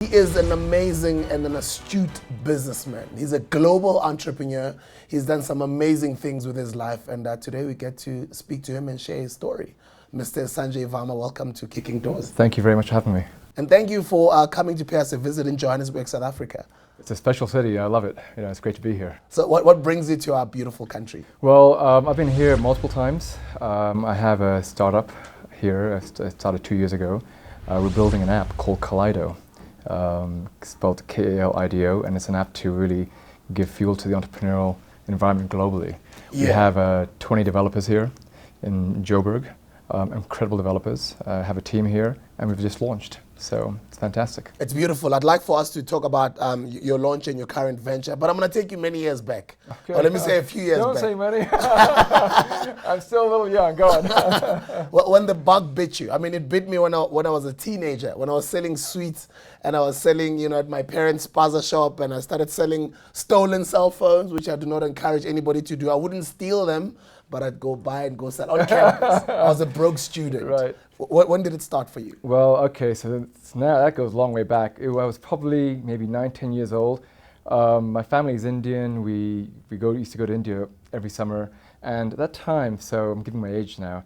He is an amazing and an astute businessman. He's a global entrepreneur. He's done some amazing things with his life, and today we get to speak to him and share his story. Mr. Sanjay Varma, welcome to Kicking Doors. Thank you very much for having me. And thank you for coming to pay us a visit in Johannesburg, South Africa. It's a special city. I love it. It's great to be here. So what brings you to our beautiful country? Well, I've been here multiple times. I have a startup here. I started 2 years ago. We're building an app called Kalido. It's spelled K-A-L-I-D-O, and it's an app to really give fuel to the entrepreneurial environment globally. Yeah. We have 20 developers here in Joburg, incredible developers. Have a team here, and we've just launched. So it's fantastic. It's beautiful. I'd like for us to talk about your launch and your current venture, but I'm going to take you many years back. Okay. Or let me say a few years back. Don't say many. I'm still a little young. Go on. Well, when the bug bit you, I mean, it bit me when I was a teenager, when I was selling sweets and I was selling, at my parents' spaza shop, and I started selling stolen cell phones, which I do not encourage anybody to do. I wouldn't steal them, but I'd go buy and go sell on campus. I was a broke student. Right. When did it start for you? Well, okay, so now that goes a long way back. I was probably maybe 9, 10 years old. My family is Indian. We used to go to India every summer. And at that time, so I'm giving my age now,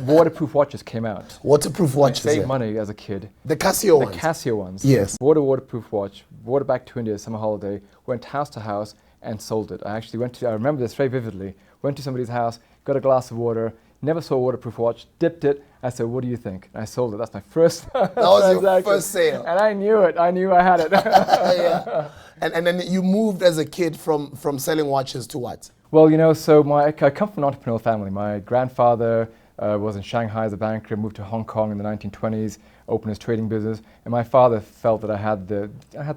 waterproof watches came out. Waterproof watches? I saved money as a kid. The Casio ones? The Casio ones. Yes. Bought a waterproof watch, brought it back to India summer holiday, went house to house and sold it. I remember this very vividly, went to somebody's house, got a glass of water, never saw a waterproof watch, dipped it. I said, what do you think? And I sold it. That's my first That was your first sale. And I knew it. I knew I had it. Yeah. And then you moved as a kid from selling watches to what? Well, so I come from an entrepreneurial family. My grandfather was in Shanghai as a banker, moved to Hong Kong in the 1920s, opened his trading business. And my father felt that I had the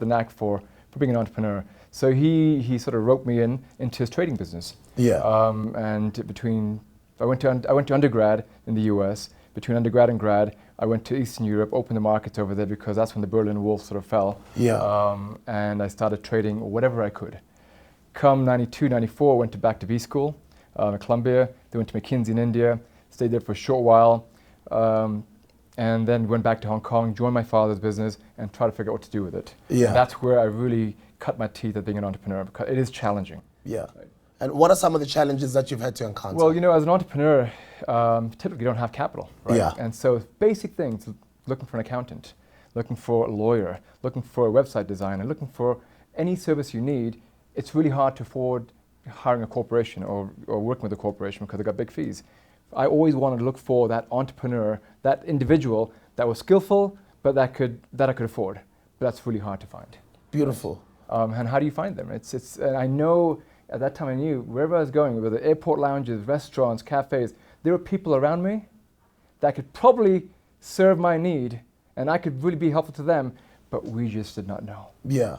knack for being an entrepreneur. So he sort of roped me into his trading business. Yeah. I went to undergrad in the US. Between undergrad and grad, I went to Eastern Europe, opened the markets over there because that's when the Berlin Wall sort of fell. Yeah. And I started trading whatever I could. Come 92, 94, went back to B school at Columbia. Then went to McKinsey in India, stayed there for a short while, and then went back to Hong Kong, joined my father's business, and tried to figure out what to do with it. Yeah. And that's where I really cut my teeth at being an entrepreneur, because it is challenging. Yeah. Right. And what are some of the challenges that you've had to encounter? Well, as an entrepreneur, typically you don't have capital, right? Yeah. And so basic things, looking for an accountant, looking for a lawyer, looking for a website designer, looking for any service you need, it's really hard to afford hiring a corporation or working with a corporation because they've got big fees. I always wanted to look for that entrepreneur, that individual that was skillful, but that I could afford. But that's really hard to find. Beautiful. And how do you find them? And I know at that time I knew wherever I was going, whether airport lounges, restaurants, cafes, there were people around me that could probably serve my need, and I could really be helpful to them, but we just did not know. Yeah.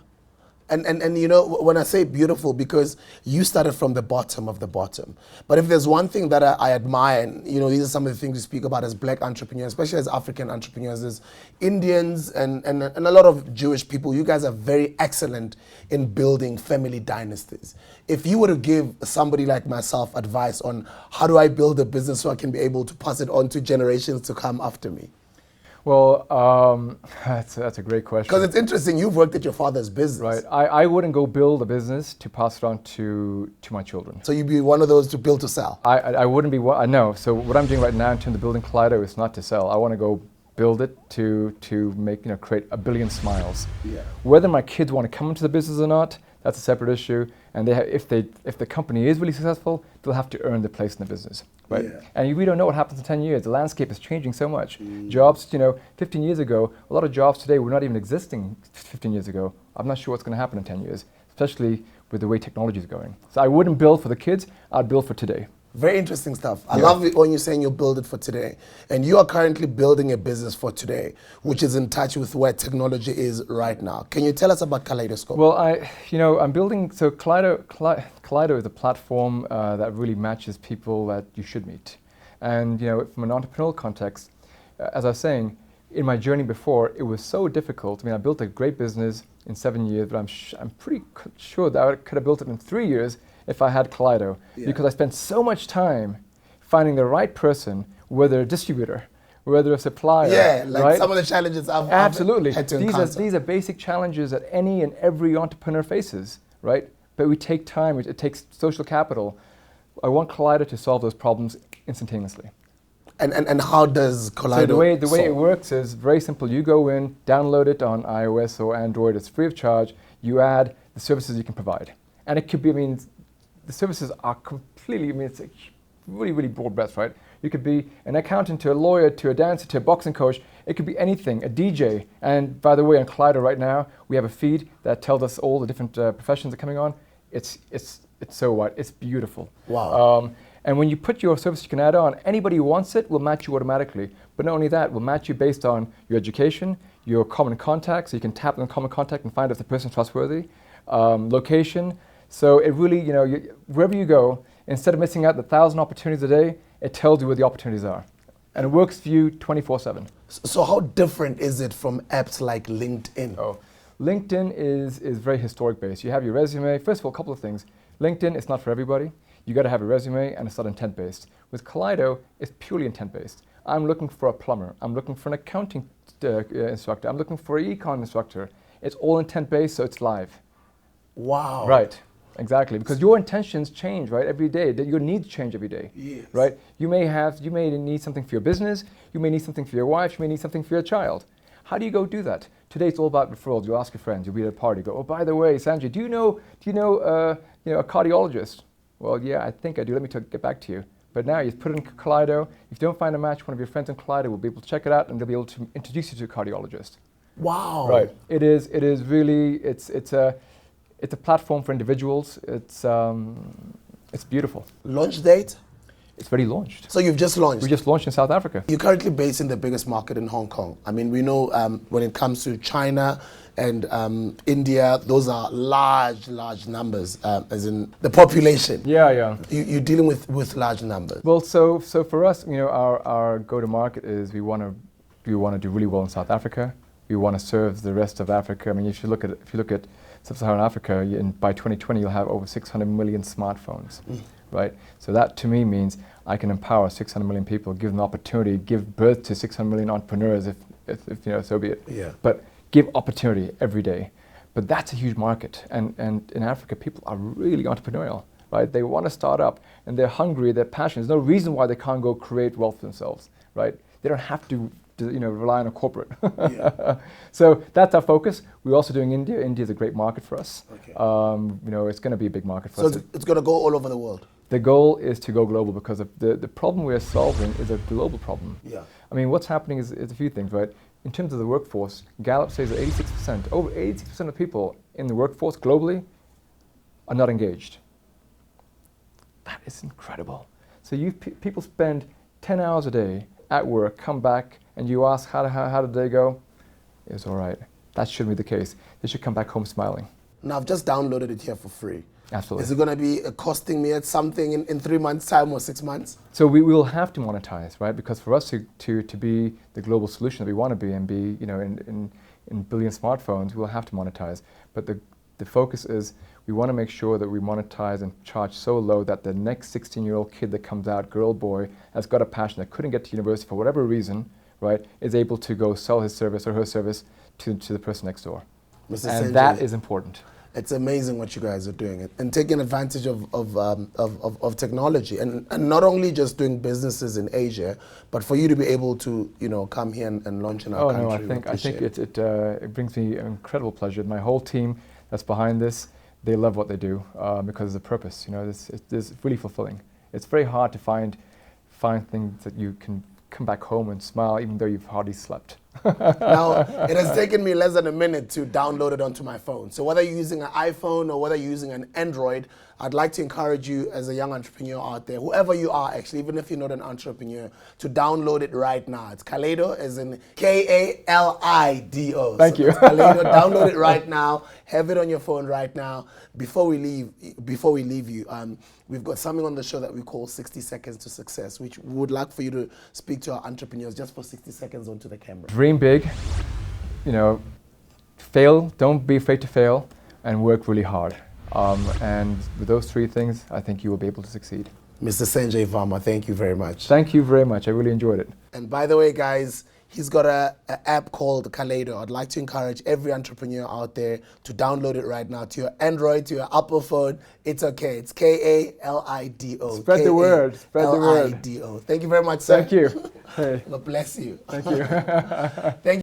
And when I say beautiful, because you started from the bottom of the bottom. But if there's one thing that I admire, and these are some of the things we speak about as black entrepreneurs, especially as African entrepreneurs, is Indians and a lot of Jewish people. You guys are very excellent in building family dynasties. If you were to give somebody like myself advice on how do I build a business so I can be able to pass it on to generations to come after me? Well, that's a great question. Because it's interesting, you've worked at your father's business. Right. I wouldn't go build a business to pass it on to my children. So you'd be one of those to build to sell? I wouldn't be one, no. So what I'm doing right now in terms of building Kalido is not to sell. I want to go build it to make, create 1 billion smiles. Yeah. Whether my kids want to come into the business or not, that's a separate issue. And if the company is really successful, they'll have to earn their place in the business. Right? Yeah. And we don't know what happens in 10 years. The landscape is changing so much. Jobs, 15 years ago, a lot of jobs today were not even existing 15 years ago. I'm not sure what's going to happen in 10 years, especially with the way technology is going. So I wouldn't build for the kids, I'd build for today. Very interesting stuff. I love it when you're saying you'll build it for today. And you are currently building a business for today, which is in touch with where technology is right now. Can you tell us about Kaleidoscope? Well, I'm building, so Kalido is a platform that really matches people that you should meet. And, from an entrepreneurial context, as I was saying, in my journey before, it was so difficult. I built a great business in 7 years, but I'm pretty sure that I could have built it in 3 years if I had Kalido, because I spent so much time finding the right person, whether a distributor, whether a supplier. Yeah, like right? some of the challenges I've Absolutely. had to These encounter. are basic challenges that any and every entrepreneur faces, right? But we take time, it takes social capital. I want Kalido to solve those problems instantaneously. And how does Kalido So the way it solve? works is very simple. You go in, download it on iOS or Android. It's free of charge. You add the services you can provide, and it could be. I mean, the services are completely. I mean, it's a really, really broad breadth, right? You could be an accountant to a lawyer to a dancer to a boxing coach. It could be anything. A DJ. And by the way, on Kalido right now, we have a feed that tells us all the different professions that are coming on. It's so wide. It's beautiful. Wow. And when you put your service you can add on, anybody who wants it will match you automatically. But not only that, will match you based on your education, your common contacts, so you can tap on common contact and find if the person's trustworthy, location. So it really, wherever you go, instead of missing out the 1,000 opportunities a day, it tells you where the opportunities are. And it works for you 24/7. So how different is it from apps like LinkedIn? Oh, LinkedIn is very historic based. You have your resume. First of all, a couple of things. LinkedIn is not for everybody. You got to have a resume, and it's not intent based. With Kalido, it's purely intent based. I'm looking for a plumber. I'm looking for an accounting instructor. I'm looking for an econ instructor. It's all intent based, so it's live. Wow. Right. Exactly, because your intentions change, right, every day. Your needs change every day, Yes. right? You may need something for your business. You may need something for your wife. You may need something for your child. How do you go do that? Today it's all about referrals. You ask your friends. You'll be at a party. Go, oh, by the way, Sanjay, do you know a cardiologist? Well, yeah, I think I do. Let me get back to you. But now you put it in Kalido. If you don't find a match, one of your friends in Kalido will be able to check it out, and they'll be able to introduce you to a cardiologist. Wow. Right. It is really. It's a platform for individuals. It's beautiful. Launch date? It's already launched. So you've just launched? We just launched in South Africa. You're currently based in the biggest market in Hong Kong. I mean, we know when it comes to China and India, those are large numbers, as in the population. Yeah. You're dealing with large numbers. Well, so for us, our go-to-market is we want to do really well in South Africa. We want to serve the rest of Africa. I mean, if you look at Sub-Saharan Africa, by 2020 you'll have over 600 million smartphones, right? So that to me means I can empower 600 million people, give them the opportunity, give birth to 600 million entrepreneurs, if so be it. Yeah. But give opportunity every day. But that's a huge market, and in Africa people are really entrepreneurial, right? They want to start up, and they're hungry, they're passionate. There's no reason why they can't go create wealth for themselves, right? They don't have to rely on a corporate. Yeah. So that's our focus. We're also doing India. India is a great market for us. Okay. It's going to be a big market for So us. it's going to go all over the world? The goal is to go global, because the problem we're solving is a global problem. Yeah. I mean, what's happening is a few things, right? In terms of the workforce, Gallup says that 86%, over 86% of people in the workforce globally are not engaged. That is incredible. So people spend 10 hours a day at work, come back, and you ask, how did they go? It was all right. That shouldn't be the case. They should come back home smiling. Now, I've just downloaded it here for free. Absolutely. Is it going to be costing me something in 3 months' time or 6 months? So we will have to monetize, right? Because for us to be the global solution that we want to be and be, in billion smartphones, we'll have to monetize. But the focus is we want to make sure that we monetize and charge so low that the next 16-year-old kid that comes out, girl, boy, has got a passion that couldn't get to university for whatever reason, right, is able to go sell his service or her service to the person next door. Mr. And Sanjay, that is important. It's amazing what you guys are doing and taking advantage of technology, and not only just doing businesses in Asia, but for you to be able to come here and launch in our country. I think it brings me incredible pleasure. My whole team that's behind this, they love what they do because of the purpose. It's really fulfilling. It's very hard to find things that you can come back home and smile even though you've hardly slept. Now, it has taken me less than a minute to download it onto my phone. So whether you're using an iPhone or whether you're using an Android, I'd like to encourage you as a young entrepreneur out there, whoever you are actually, even if you're not an entrepreneur, to download it right now. It's Kalido, as in Kalido. Thank you. Kalido, download it right now. Have it on your phone right now. Before we leave you, we've got something on the show that we call 60 Seconds to Success, which we would like for you to speak to our entrepreneurs just for 60 seconds onto the camera. Dream big, fail, don't be afraid to fail, and work really hard. And with those three things, I think you will be able to succeed. Mr. Sanjay Varma, thank you very much. Thank you very much. I really enjoyed it. And by the way, guys, he's got an app called Kalido. I'd like to encourage every entrepreneur out there to download it right now to your Android, to your Apple phone. It's okay. It's Kalido. Spread the word. Spread the word. Kalido. Thank you very much, sir. Thank you. Hey. God bless you. Thank you. Thank you.